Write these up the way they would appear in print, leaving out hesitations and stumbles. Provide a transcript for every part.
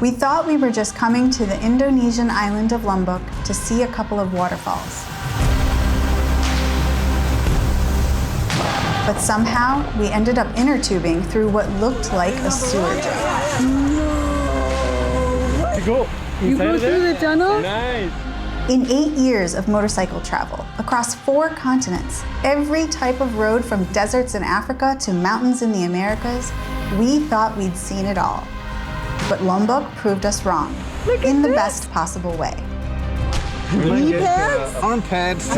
We thought we were just coming to the Indonesian island of Lombok to see a couple of waterfalls. But somehow, we ended up inner tubing through what looked like a sewer drain. You go through the tunnel? Nice. In 8 years of motorcycle travel across 4 continents, every type of road from deserts in Africa to mountains in the Americas, we thought we'd seen it all. But Lombok proved us wrong in the best possible way. Knee pads? Arm pads.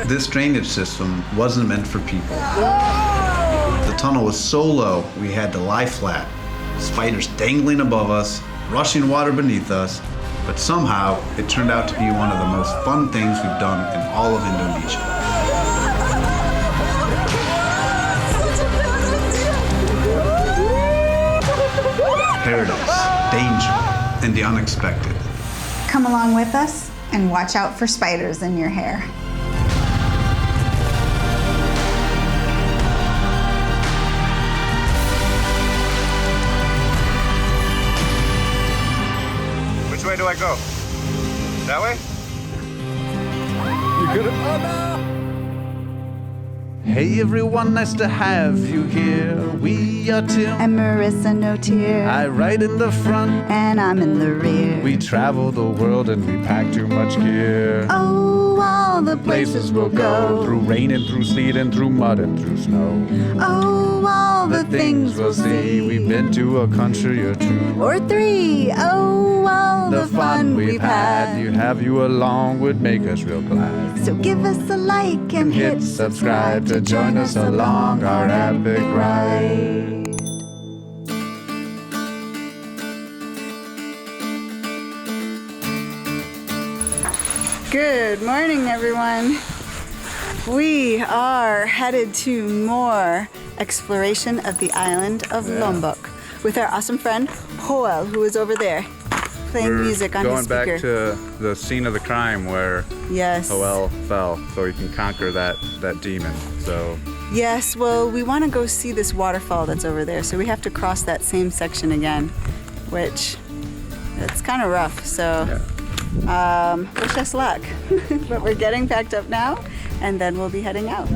This drainage system wasn't meant for people. The tunnel was so low, we had to lie flat. Spiders dangling above us, rushing water beneath us, but somehow it turned out to be one of the most fun things we've done in all of Indonesia. Paradise, danger, and the unexpected. Come along with us and watch out for spiders in your hair. Which way do I go? That way? You could have. Hey everyone, nice to have you here. We are Tim And Marissa, no tear. I ride in the front. And I'm in the rear. We travel the world and we pack too much gear. Oh, all the places we'll go. Through rain and through sleet and through mud and through snow. Oh, all the things we'll see. We've been to a country or 2. Or 3. Oh, all the fun we've had. You have you along would make us real glad. So give us a like and hit subscribe to join us along our epic ride. Good morning, everyone. We are headed to more exploration of the island of Lombok with our awesome friend Joel, who is over there playing music on his speaker. Going back to the scene of the crime where Yes. Joel fell, so he can conquer that demon. So Yes, well, we want to go see this waterfall that's over there, so we have to cross that same section again, which it's kind of rough, so wish us luck. But we're getting packed up now, and then we'll be heading out.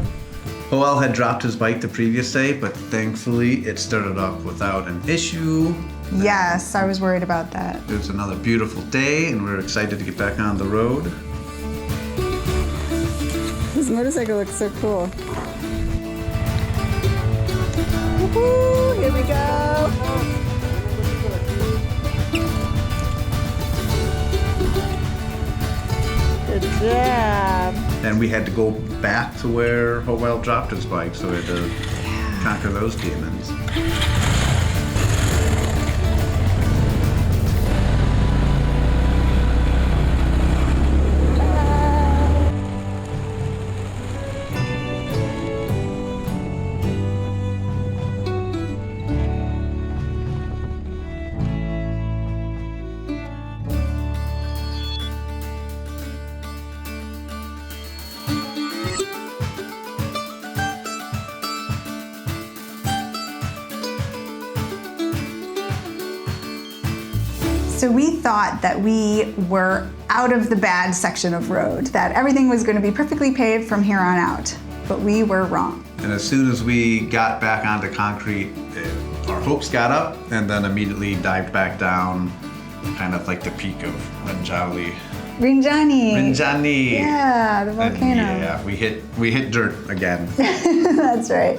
Joel had dropped his bike the previous day, but thankfully it started up without an issue. Yes, I was worried about that. It was another beautiful day, and we're excited to get back on the road. This motorcycle looks so cool. Woohoo! Here we go! Good job! And we had to go back to where Joel dropped his bike, so we had to conquer those demons. So we thought that we were out of the bad section of road, that everything was going to be perfectly paved from here on out, but we were wrong. And as soon as we got back onto concrete, our hopes got up and then immediately dived back down, kind of like the peak of Rinjani. Rinjani. Yeah, the volcano. And yeah, we hit dirt again. That's right.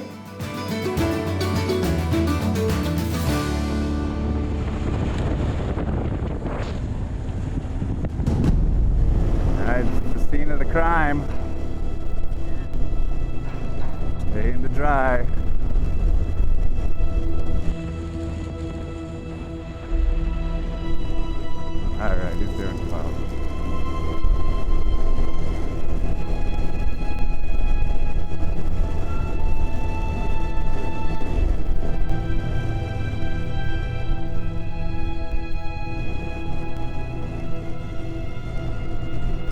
The scene of the crime. Stay in the dry. Alright, he's doing well.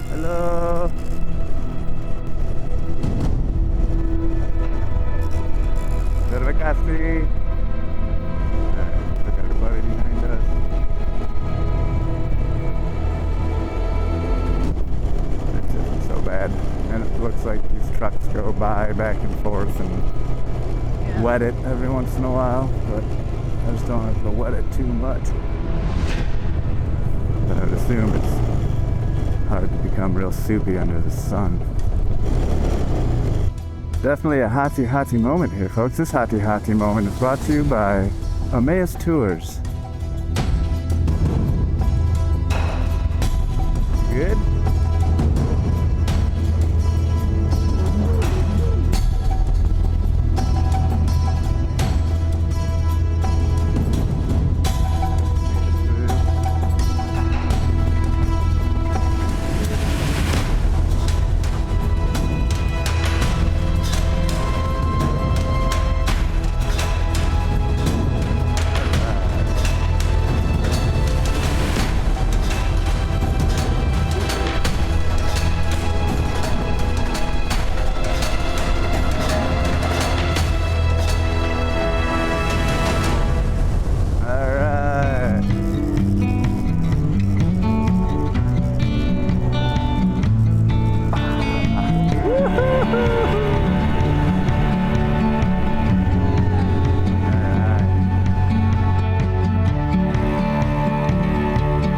Hello. Terima kasih. Look at everybody behind us. bad. And it looks like these trucks go by back and forth and wet it every once in a while, but I just don't have to wet it too much. But I would assume it's hard to become real soupy under the sun. Definitely a hotty moment here, folks. This hotty moment is brought to you by Emmaus Tours. Good?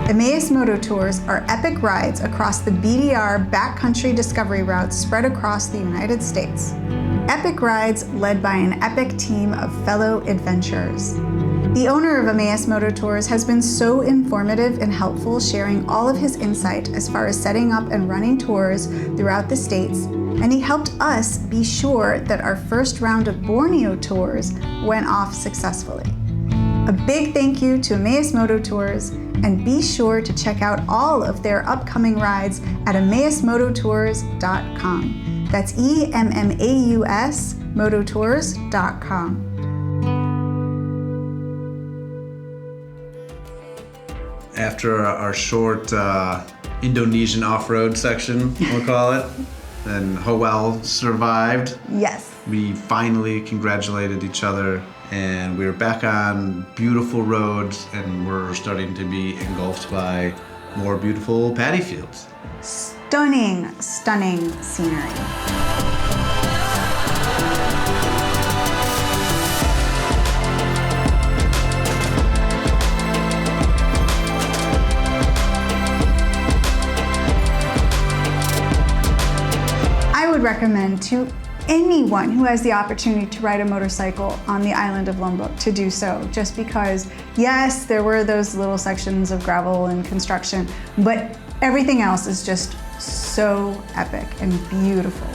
Emmaus Moto Tours are epic rides across the BDR backcountry discovery routes spread across the United States. Epic rides led by an epic team of fellow adventurers. The owner of Emmaus Moto Tours has been so informative and helpful, sharing all of his insight as far as setting up and running tours throughout the states, and he helped us be sure that our first round of Borneo tours went off successfully. A big thank you to Emmaus Moto Tours, and be sure to check out all of their upcoming rides at emmausmototours.com. That's EMMAUS mototours.com. After our short Indonesian off-road section, we'll call it, and Howell survived. Yes. We finally congratulated each other, and we're back on beautiful roads, and we're starting to be engulfed by more beautiful paddy fields. Stunning, stunning scenery. I would recommend to anyone who has the opportunity to ride a motorcycle on the island of Lombok to do so, just because, yes, there were those little sections of gravel and construction, but everything else is just so epic and beautiful.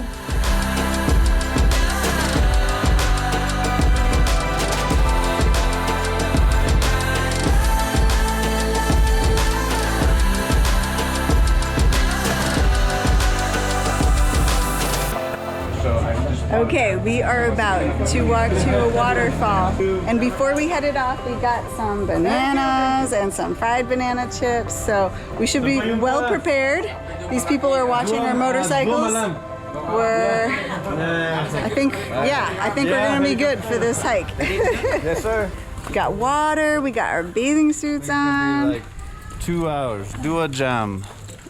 Okay, we are about to walk to a waterfall, and before we headed off, we got some bananas and some fried banana chips, so we should be well prepared. These people are watching our motorcycles. I think we're gonna be good for this hike. Yes, sir. We got water, we got our bathing suits on. Like 2 hours. Do a jam.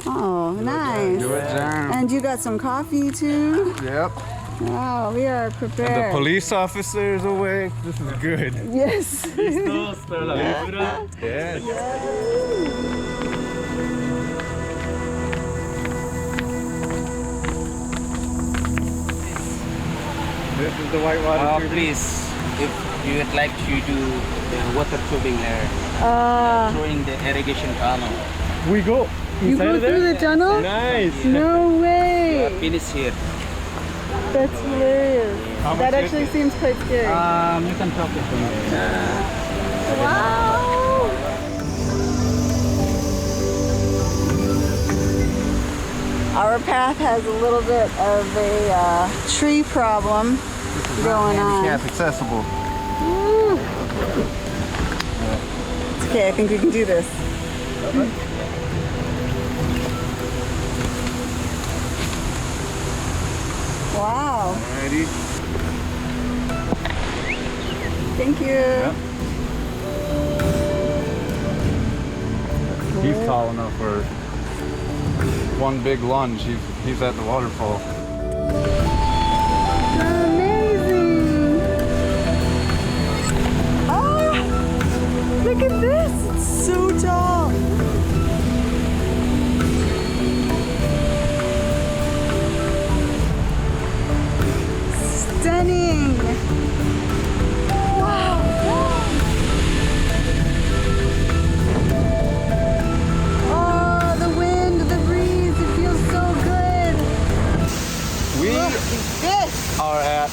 Oh, nice. Do a jam. And you got some coffee too? Yep. Wow, we are prepared. And the police officer is awake. This is good. Yes. Yes. This is the whitewater. Please, if you would like to do the water tubing there, throwing the irrigation tunnel. We go. You go through the tunnel? Nice. No way. Finish here. That's hilarious. That actually seems quite scary. You can talk it to me. Wow. Our path has a little bit of a tree problem going on. Handicap accessible. Woo. It's okay, I think we can do this. Wow. Alrighty. Thank you. Yep. He's tall enough for one big lunge, he's at the waterfall. Amazing! Oh, look at this! It's so tall. Stunning! Wow! Oh, the wind, the breeze, it feels so good. We Look at this! are at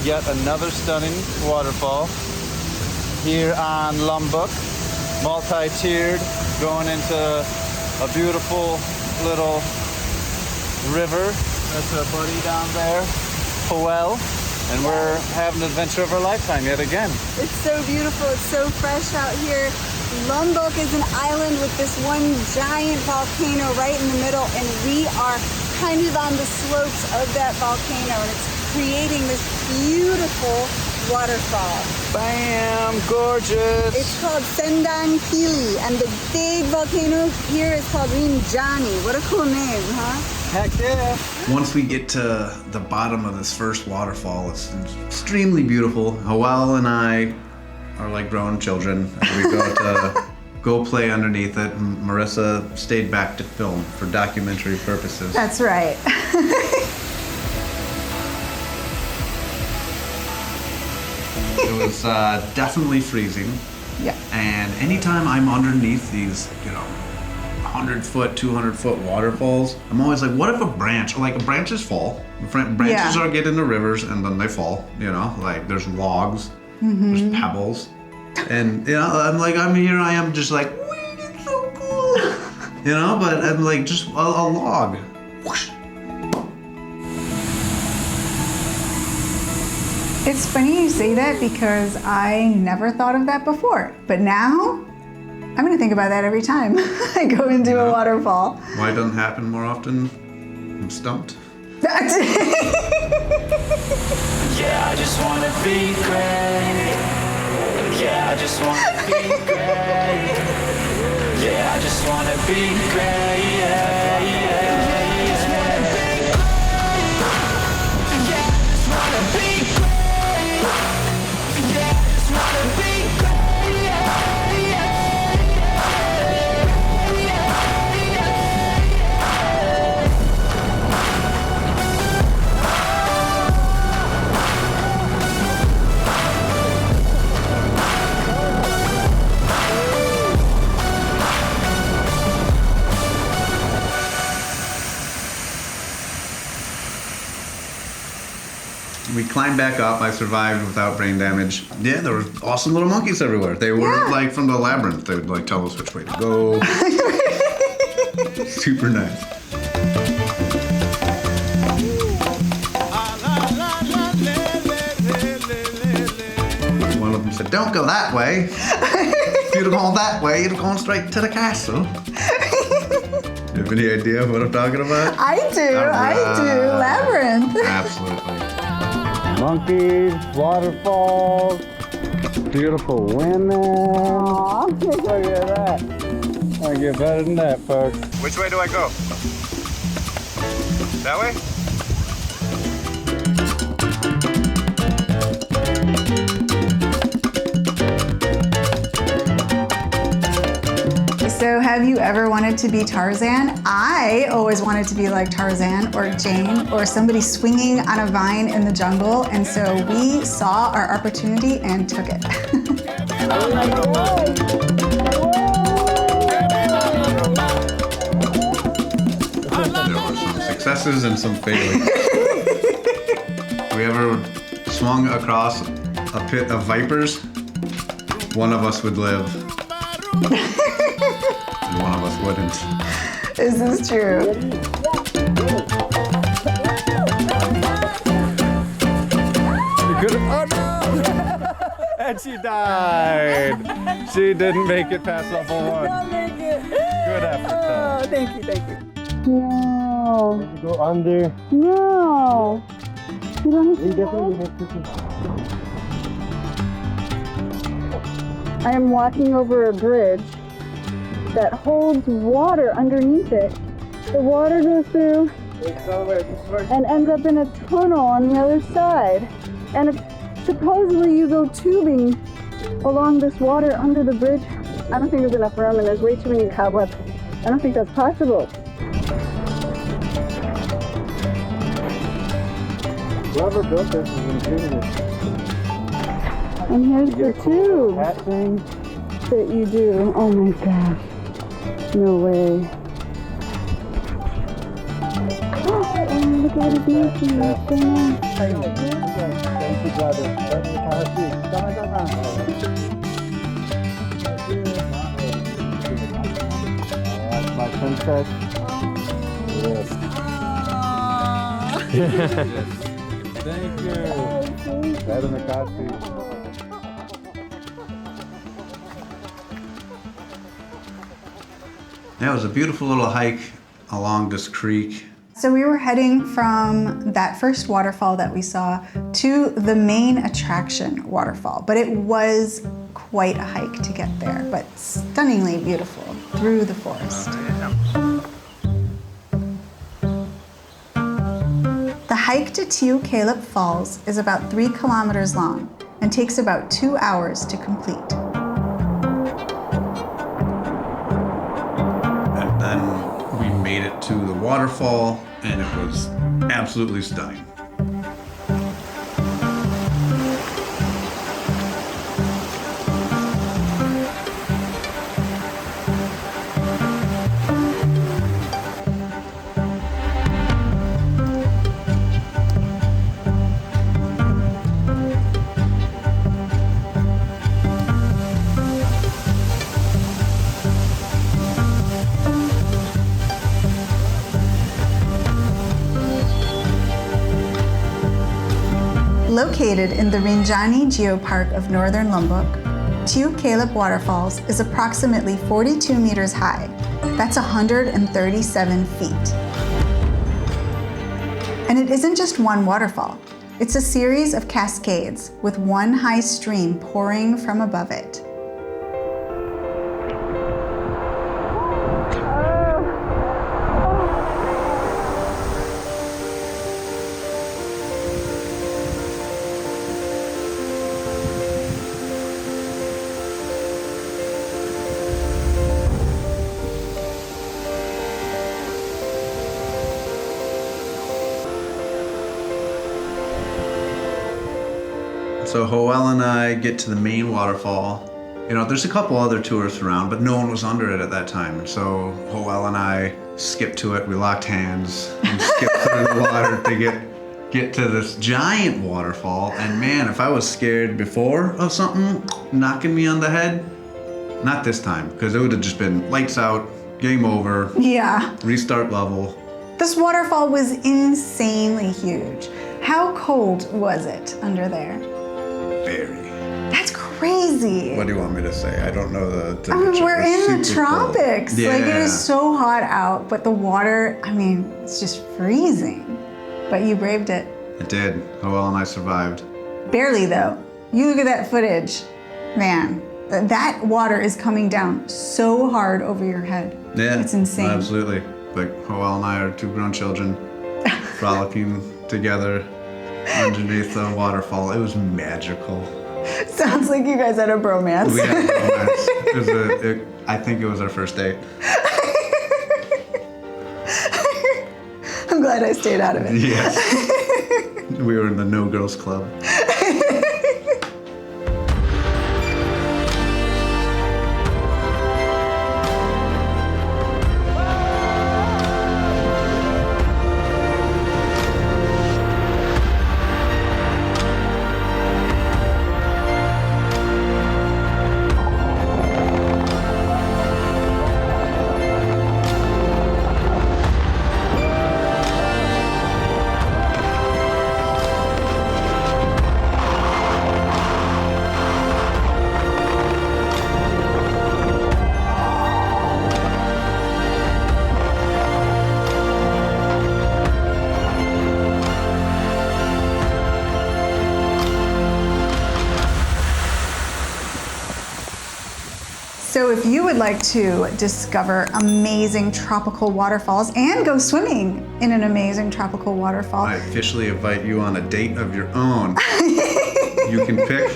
yet another stunning waterfall here on Lombok, multi-tiered, going into a beautiful little river. That's our buddy down there, Powell, and we're having an adventure of our lifetime yet again. It's so beautiful, it's so fresh out here. Lombok is an island with this one giant volcano right in the middle, and we are kind of on the slopes of that volcano, and it's creating this beautiful waterfall. Bam, gorgeous. It's called Sendang, and the big volcano here is called Rinjani. What a cool name, huh? Heck yeah. Once we get to the bottom of this first waterfall, it's extremely beautiful. Howell and I are like grown children. We go play underneath it, and Marissa stayed back to film for documentary purposes. That's right. It was definitely freezing. Yeah. And anytime I'm underneath these, 100-foot, 200-foot waterfalls, I'm always like, what if branches fall? Branches are get into rivers and then they fall, like there's logs, there's pebbles. And, here I am just like, wait, it's so cool. But I'm like, just a log. Whoosh. It's funny you say that because I never thought of that before. But now, I'm gonna think about that every time I go into a waterfall. Why it doesn't happen more often? I'm stumped. That's it. Yeah, I just wanna be great. Yeah, I just wanna be great. Yeah, I just wanna be great. Yeah, yeah, yeah, I just wanna be great. Yeah, I just wanna be great. Yeah, I just wanna be great. Yeah, yeah, We climbed back up. I survived without brain damage. Yeah, there were awesome little monkeys everywhere. They were like from the labyrinth. They would like tell us which way to go. Super nice. One of them said, "Don't go that way. If you'd have gone that way, you'd have gone straight to the castle." You have any idea what I'm talking about? I do. Labyrinth. Absolutely. Monkeys, waterfalls, beautiful women. Aww. Look at that. I get better than that, folks. Which way do I go? That way? So have you ever wanted to be Tarzan? I always wanted to be like Tarzan or Jane or somebody swinging on a vine in the jungle, and so we saw our opportunity and took it. There were some successes and some failures. We ever swung across a pit of vipers, one of us would live. And one of us wouldn't. Is this true? Oh no! And she died. She didn't make it past level 1. Good effort, though. Oh, thank you. No. Go under. No. You don't have to. I am walking over a bridge that holds water underneath it, The water goes through and ends up in a tunnel on the other side. And supposedly you go tubing along this water under the bridge. I don't think there's enough room and there's way too many cobwebs. I don't think that's possible. Whoever built this is ingenious. And here's the tube that you do. Oh my gosh. No way. Oh, look at what it's making. What's going on? That's my princess. Yes. Thank you. Better than coffee. Yeah, it was a beautiful little hike along this creek. So we were heading from that first waterfall that we saw to the main attraction waterfall, but it was quite a hike to get there, but stunningly beautiful through the forest. The hike to Kelep Falls is about 3 kilometers long and takes about 2 hours to complete. And then we made it to the waterfall, and it was absolutely stunning. Located in the Rinjani Geopark of northern Lombok, Kelep Waterfalls is approximately 42 meters high. That's 137 feet. And it isn't just one waterfall. It's a series of cascades with one high stream pouring from above it. So Joel and I get to the main waterfall. You know, there's a couple other tourists around, but no one was under it at that time. So Joel and I skipped to it, we locked hands, and skipped through the water to get to this giant waterfall. And man, if I was scared before of something knocking me on the head, not this time, because it would have just been lights out, game over, Yeah. restart level. This waterfall was insanely huge. How cold was it under there? Very. That's crazy. What do you want me to say? I don't know the I temperature. mean, we're It was in the super cold. tropics. Yeah. Like, it is so hot out, but the water, I mean, it's just freezing. But you braved it. It did. Joel and I survived. Barely, though. You look at that footage. Man, that water is coming down so hard over your head. Yeah. It's insane. Absolutely. Like, Joel and I are 2 grown children frolicking together underneath the waterfall. It was magical. Sounds like you guys had a bromance. We had romance. I think it was our first date. I'm glad I stayed out of it. Yes. We were in the No Girls Club. So if you would like to discover amazing tropical waterfalls and go swimming in an amazing tropical waterfall, I officially invite you on a date of your own. You can pick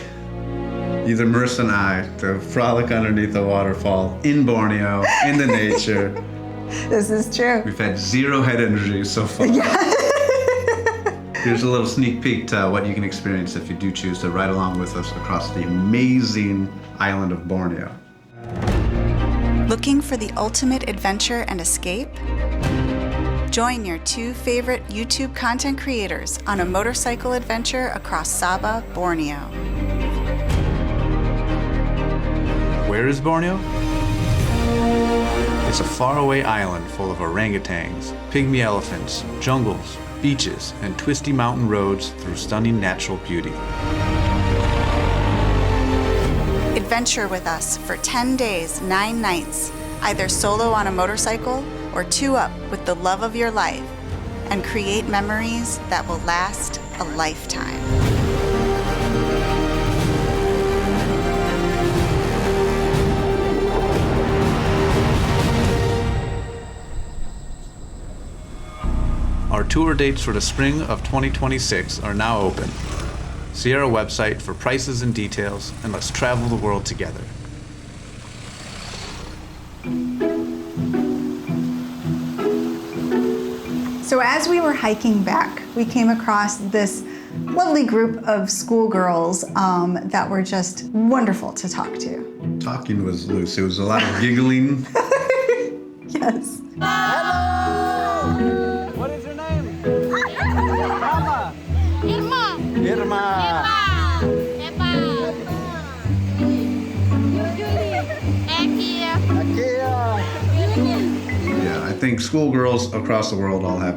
either Merce and I to frolic underneath a waterfall in Borneo, in the nature. this is true. We've had 0 head injuries so far. Here's a little sneak peek to what you can experience if you do choose to ride along with us across the amazing island of Borneo. Looking for the ultimate adventure and escape? Join your 2 favorite YouTube content creators on a motorcycle adventure across Sabah, Borneo. Where is Borneo? It's a faraway island full of orangutans, pygmy elephants, jungles, beaches, and twisty mountain roads through stunning natural beauty. Adventure with us for 10 days, 9 nights, either solo on a motorcycle or 2 up with the love of your life, and create memories that will last a lifetime. Our tour dates for the spring of 2026 are now open. See our website for prices and details, and let's travel the world together. So as we were hiking back, we came across this lovely group of schoolgirls that were just wonderful to talk to. Talking was loose. It was a lot of giggling. Yes. Hello! What is your name? Mama. Irma. Yeah, I think schoolgirls across the world all have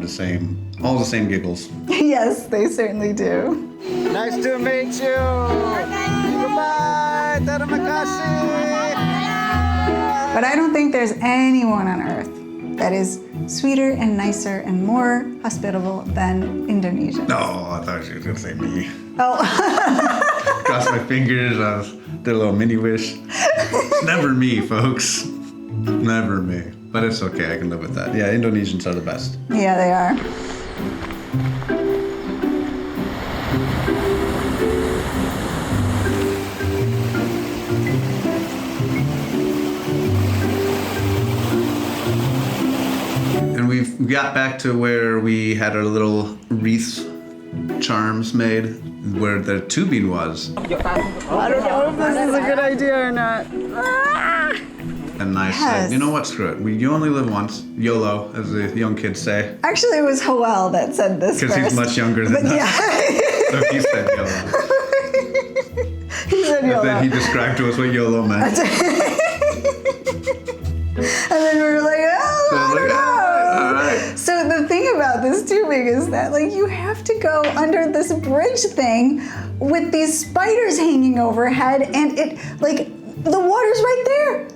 all the same giggles. Yes, they certainly do. Nice to meet you. Goodbye. Terima kasih. But I don't think there's anyone on earth that is sweeter and nicer and more hospitable than Indonesia. No, I thought she was gonna say me. Oh. Cross my fingers, did a little mini wish. It's never me, folks. Never me. But it's okay, I can live with that. Yeah, Indonesians are the best. Yeah, they are. And we got back to where we had our little wreath charms made, where the tubing was. I don't know if this is a good idea or not. And I said, you know what, screw it. You only live once. YOLO, as the young kids say. Actually, it was Joel that said this first. Because he's much younger than us. Yeah. So he said YOLO. He said YOLO. And then he described to us what YOLO meant. And then we were like, oh, So I was like, all right. So the thing about this tubing is that you have to go under this bridge thing with these spiders hanging overhead, and the water's right there.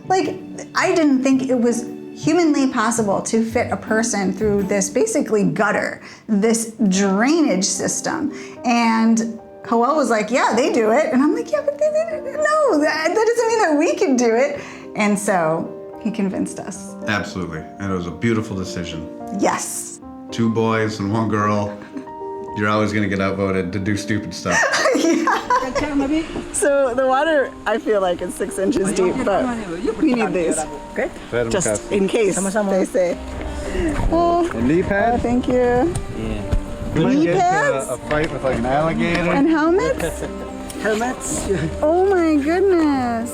I didn't think it was humanly possible to fit a person through this basically gutter, this drainage system. And Joel was like, yeah, they do it. And I'm like, yeah, but no, that doesn't mean that we can do it. And so he convinced us. Absolutely. And it was a beautiful decision. Yes. 2 boys and 1 girl. You're always going to get outvoted to do stupid stuff. So the water, I feel like it's 6 inches deep, but we need these. Okay? Just in case, they say. Oh, Knee pads? thank you. Knee pads? A fight with an alligator. And helmets? Helmets? Oh my goodness.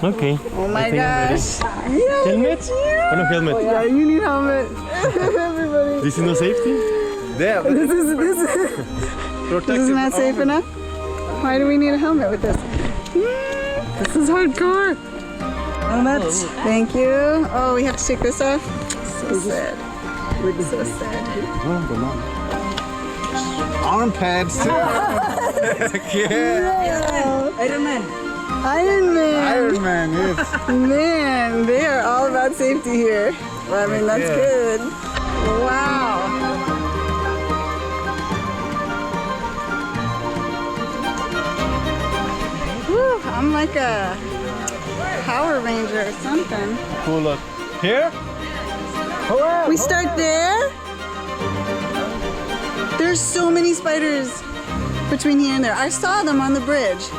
Okay. Oh my gosh. Yeah, Helmets? Oh, no helmet. yeah, you need helmet. Everybody. This is no safety? Yeah, but This is not safe enough. Why do we need a helmet with this? This is hardcore. Helmets. Thank you. Oh, we have to take this off? So sad. So sad. arm pads too. Yeah. Iron Man. Iron Man. Iron Man, yes. Man, they are all about safety here. Well, I mean, that's good. Wow. Whew, I'm like a Power Ranger or something. Cool look. Here? We start there? There's so many spiders between here and there. I saw them on the bridge.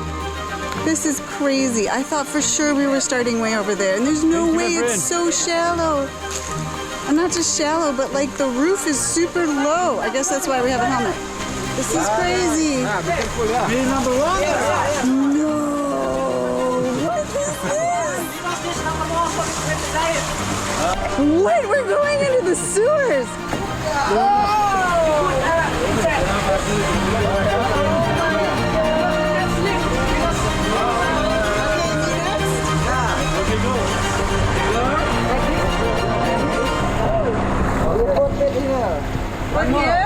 This is crazy. I thought for sure we were starting way over there, and there's no way, it's so shallow. And not just shallow, but like the roof is super low. I guess that's why we have a helmet. This is crazy. No. What is this? What? We're going into the sewers. What here?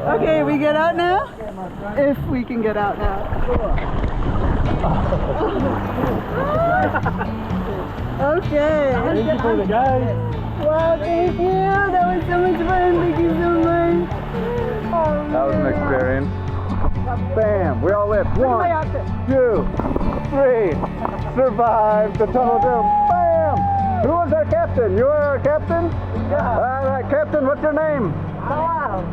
Okay, we get out now? If we can get out now. Okay. Thank you for the guide. Wow, thank you. That was so much fun. Thank you so much. That was an experience. Bam! We all lived. 1, 2, 3. Survived the tunnel doom. Bam! Who was our captain? You were our captain? Yeah. All right, Captain, what's your name? Sal.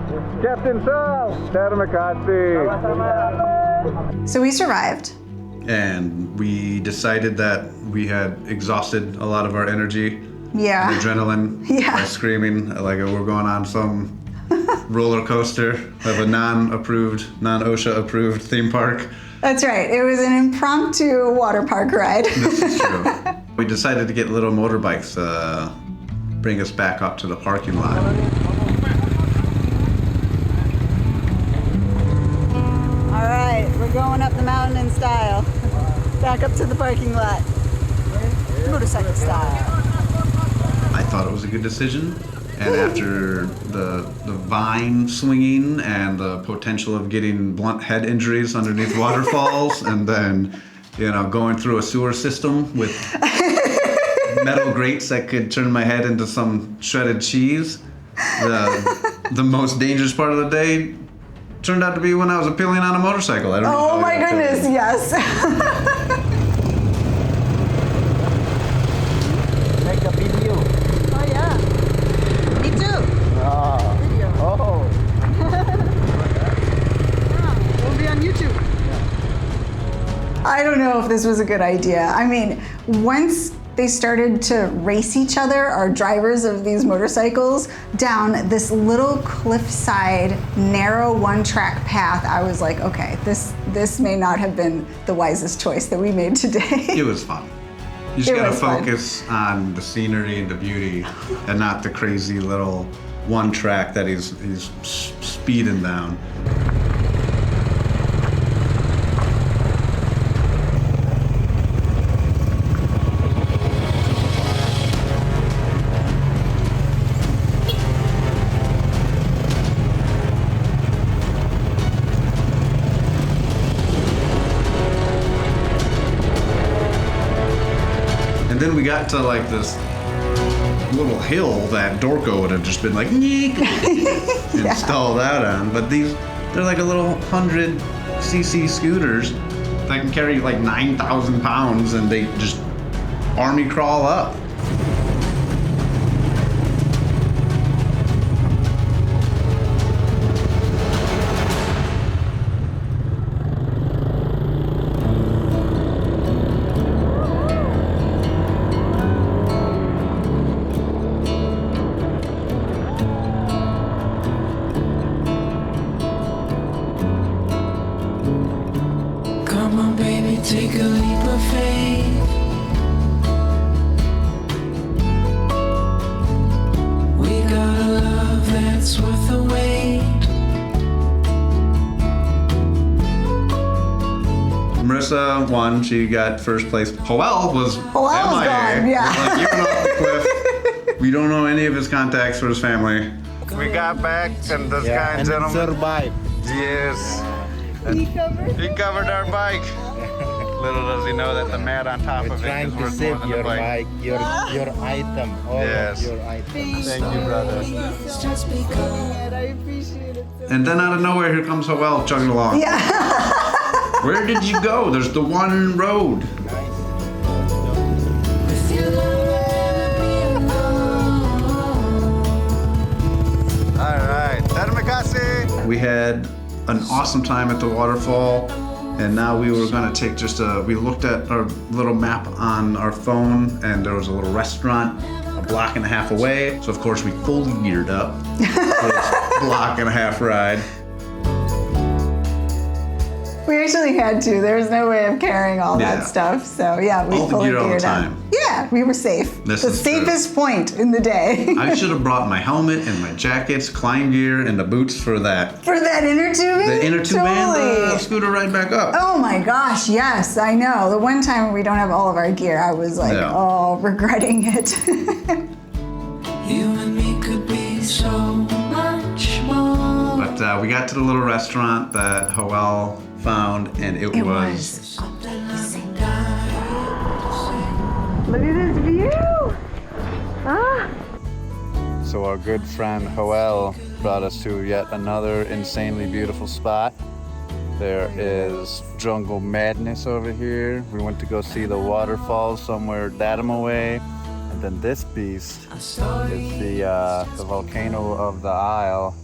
Captain Sal. Terima kasih. So we survived. And we decided that we had exhausted a lot of our energy Yeah. and adrenaline by screaming like we're going on some roller coaster of a non-approved, non-OSHA approved theme park. That's right. It was an impromptu water park ride. This is true. We decided to get little motorbikes, bring us back up to the parking lot. All right, we're going up the mountain in style. Back up to the parking lot. Motorcycle style. I thought it was a good decision. And after the vine swinging and the potential of getting blunt head injuries underneath waterfalls, and then, you know, going through a sewer system with metal grates that could turn my head into some shredded cheese, the most dangerous part of the day turned out to be when I was appealing on a motorcycle. I don't know. Oh my goodness, yes. Make a video. Oh yeah. Me too. Video. Oh. Yeah, we'll be on YouTube. I I don't know if this was a good idea. I mean, once they started to race each other, our drivers of these motorcycles, down this little cliffside, narrow one-track path, I was like, okay, this may not have been the wisest choice that we made today. It was fun. You just gotta focus on the scenery and the beauty, and not the crazy little one track that he's speeding down. And then we got to like this little hill that Dorco would have just been like, "Neek," and stalled out on. But they're like a little 100cc scooters that can carry like 9,000 pounds, and they just army crawl up. Come on, baby, take a leap of faith. We got a love that's worth the wait. Marissa won. She got first place. Joel was MIA. Gone, yeah. Like, he went off the cliff. We don't know any of his contacts or his family. We got back, and this kind gentleman survived. Yes. He covered our bike. Little does he know that the mat on top of it is worth more than the bike. your item, all Yes. of your items. Thank you, brother. Just because. I appreciate it. And then out of nowhere, here comes Joel chugging along. Yeah. Where did you go? There's the one road. With your love, I'll be alone. All right. Terima kasih. We had an awesome time at the waterfall, and now we were gonna take we looked at our little map on our phone, and there was a little restaurant a block and a half away. So of course we fully geared up for this block and a half ride. We actually had to. There was no way of carrying all Yeah. that stuff. So yeah, we All the fully gear all the geared up. time. Yeah, we were safe. This the is true. safest point in the day. I should have brought my helmet and my jackets, climb gear, and the boots for that. For that inner tubing? The inner tube and the Totally. scooter ride back up. Oh my gosh, yes, I know. The one time we don't have all of our gear, I was like, Yeah. oh, regretting it. You and me could be so much more. But we got to the little restaurant that Joel found, and it was amazing. Look at this view. Ah. So our good friend Joel brought us to yet another insanely beautiful spot. There is jungle madness over here. We went to go see the waterfalls somewhere Datum away. And then this beast is the volcano of the Isle.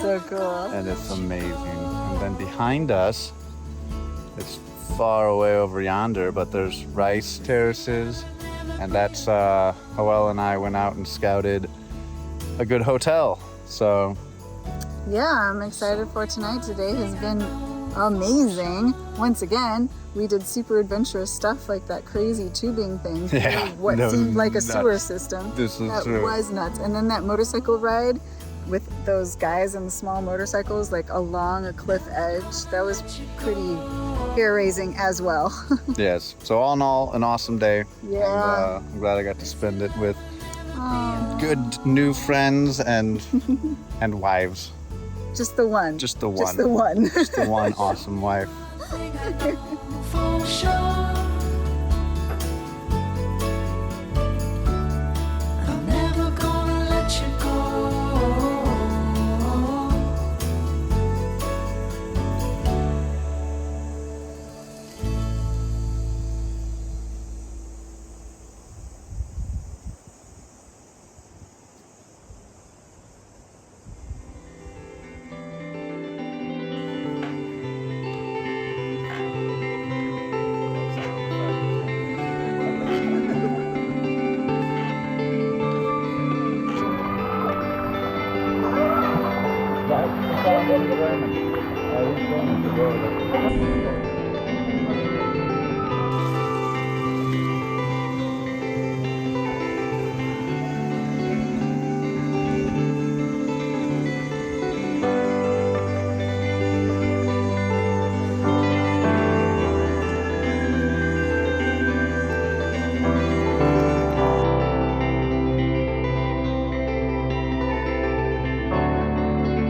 So cool. And it's amazing. And then behind us, it's far away over yonder, but there's rice terraces, and that's Joel and I went out and scouted a good hotel. So Yeah, I'm excited for tonight. Today has been amazing. Once again, we did super adventurous stuff like that crazy tubing thing through what seemed like a nuts. sewer system. This is that true. was nuts. And then that motorcycle ride with those guys in the small motorcycles like along a cliff edge, that was pretty hair-raising as well. yes, so all in all, an awesome day. Yeah. And, I'm glad I got to spend it with good new friends and and wives. Just the one. Just the one. Just the one. Just the one awesome wife. For sure. I'm never gonna let you go.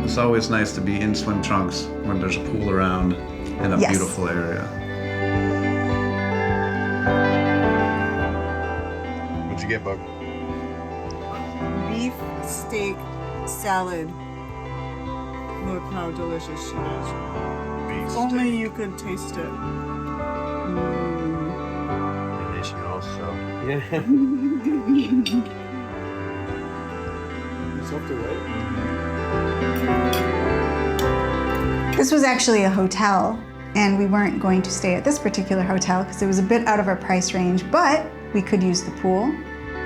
It's always nice to be in swim trunks when there's a pool around in a Yes. beautiful area. What'd you get, Bug? Beef steak salad. Look how delicious she is. Beef Only you could taste it. Delicious. Yeah. It's off the right. This was actually a hotel, and we weren't going to stay at this particular hotel because it was a bit out of our price range, but we could use the pool.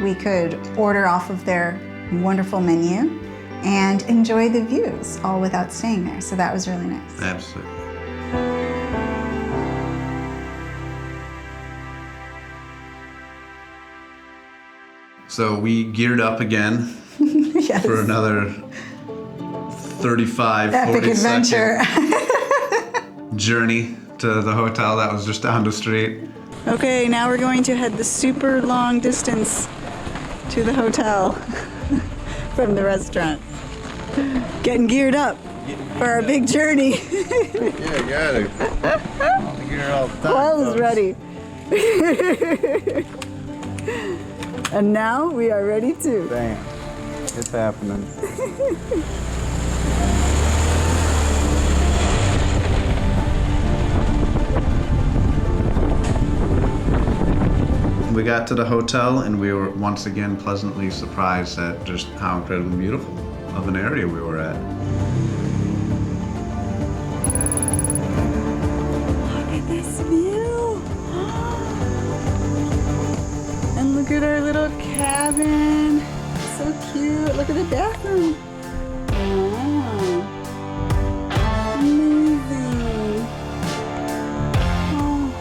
We could order off of their wonderful menu and enjoy the views all without staying there. So that was really nice. Absolutely. So we geared up again Yes. for another 35, Epic 40 adventure. second journey to the hotel that was just down the street. Okay, now we're going to head the super long distance to the hotel from the restaurant. Getting geared up for our big journey. Yeah, got it. Gear all the time, Paul is folks. ready. And now we are ready too. Damn, it's happening. We got to the hotel and we were once again pleasantly surprised at just how incredibly beautiful of an area we were at. Look at this view. And look at our little cabin. So cute. Look at the bathroom. Wow. Amazing. Oh.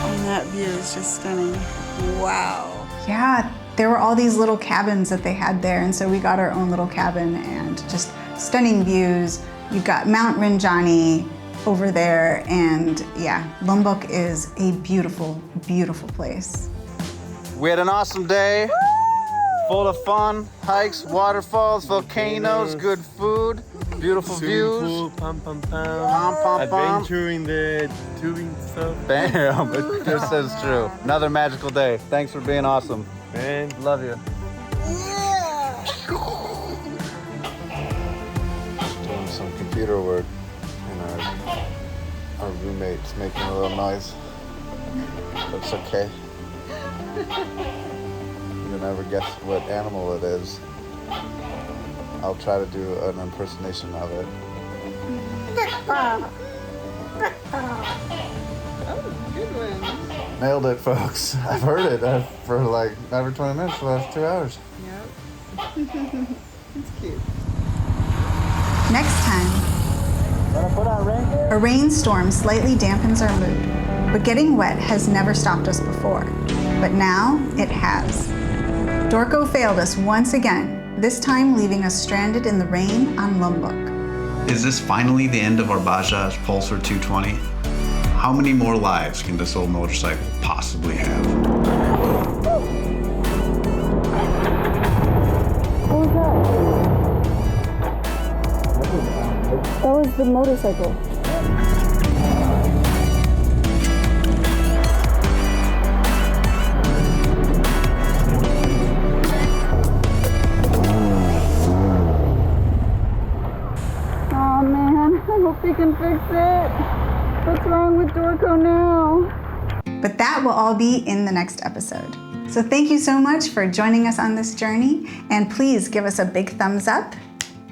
And that view is just stunning. Wow. Yeah, there were all these little cabins that they had there, and so we got our own little cabin and just stunning views. You've got Mount Rinjani over there, and yeah, Lombok is a beautiful, beautiful place. We had an awesome day, full of fun, hikes, waterfalls, volcanoes, good food, beautiful views. Pool, pam pam pam. Pom, pom, pom. Adventure in the tubing stuff. Bam, this is true. Another magical day. Thanks for being awesome. Man. Love you. Doing some computer work, and our roommate's making a little noise. That's okay. You'll never guess what animal it is. I'll try to do an impersonation of it. Nailed it, folks. I've heard it for like every 20 minutes for the last 2 hours. Next time, a rainstorm slightly dampens our mood, but getting wet has never stopped us before. But now it has. Dorco failed us once again, this time leaving us stranded in the rain on Lombok. Is this finally the end of our Bajaj Pulsar 220? How many more lives can this old motorcycle possibly have? What was that? That was the motorcycle. Oh man, I hope they can fix it. What's wrong with Dorco now? But that will all be in the next episode. So thank you so much for joining us on this journey, and please give us a big thumbs up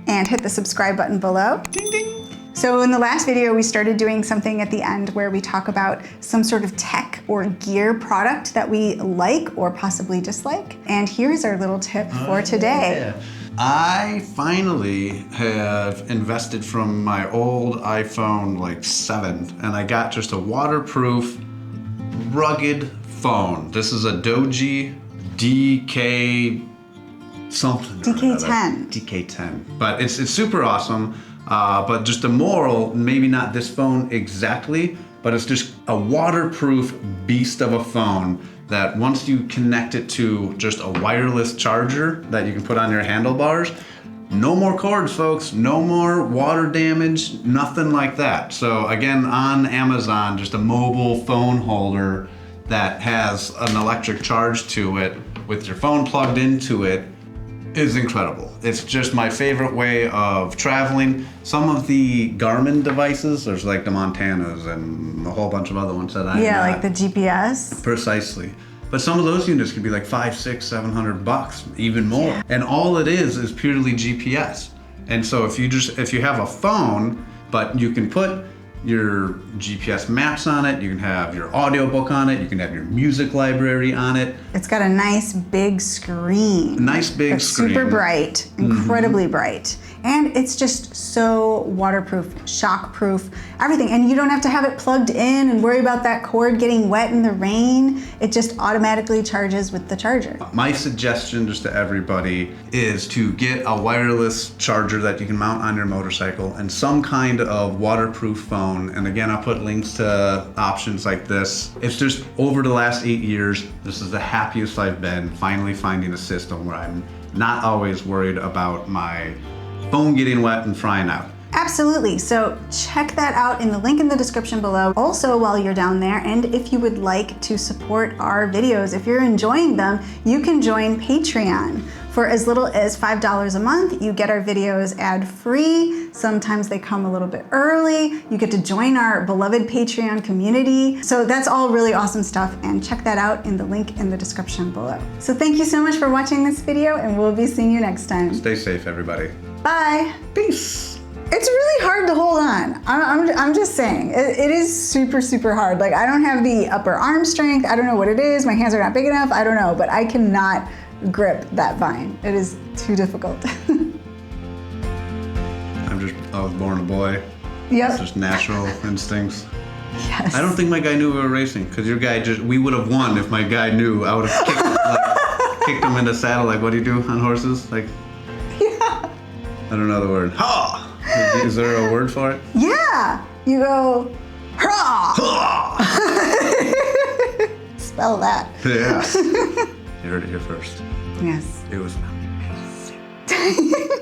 and hit the subscribe button below. Ding ding. So in the last video, we started doing something at the end where we talk about some sort of tech or gear product that we like or possibly dislike. And here's our little tip for today. Yeah. I finally have invested from my old iPhone like 7, and I got just a waterproof, rugged phone. This is a Doji DK something. DK10. DK10. But it's super awesome. But just a moral, maybe not this phone exactly, but it's just a waterproof beast of a phone that once you connect it to just a wireless charger that you can put on your handlebars, no more cords, folks, no more water damage, nothing like that. So again, on Amazon, just a mobile phone holder that has an electric charge to it with your phone plugged into it is incredible. It's just my favorite way of traveling. Some of the Garmin devices, there's like the Montanas and a whole bunch of other ones that I Yeah, like the GPS. Precisely. But some of those units could be like $500, $600, $700, even more. Yeah. And all it is purely GPS. And so if you have a phone, but you can put your GPS maps on it, you can have your audiobook on it, you can have your music library on it. It's got a nice big screen. Nice big It's screen. super bright, incredibly bright. And it's just so waterproof, shockproof, everything. And you don't have to have it plugged in and worry about that cord getting wet in the rain. It just automatically charges with the charger. My suggestion just to everybody is to get a wireless charger that you can mount on your motorcycle and some kind of waterproof phone. And again, I'll put links to options like this. It's just over the last 8 years, this is the happiest I've been finally finding a system where I'm not always worried about my phone getting wet and frying out. Absolutely, so check that out in the link in the description below. Also, while you're down there, and if you would like to support our videos, if you're enjoying them, you can join Patreon. For as little as $5 a month, you get our videos ad-free. Sometimes they come a little bit early. You get to join our beloved Patreon community. So that's all really awesome stuff, and check that out in the link in the description below. So thank you so much for watching this video, and we'll be seeing you next time. Stay safe, everybody. Bye. Peace. It's really hard to hold on. I'm just saying, it is super, super hard. Like, I don't have the upper arm strength. I don't know what it is. My hands are not big enough. I don't know, but I cannot grip that vine. It is too difficult. I was born a boy. Yep. It's just natural instincts. Yes. I don't think my guy knew we were racing, because your guy we would have won if my guy knew. I would have kicked him in the saddle. Like, what do you do on horses? Like, Yeah. I don't know the word. Ha! Is there a word for it? Yeah. You go, hurrah! Spell that. Yeah. You heard it here first. Yes. It was amazing.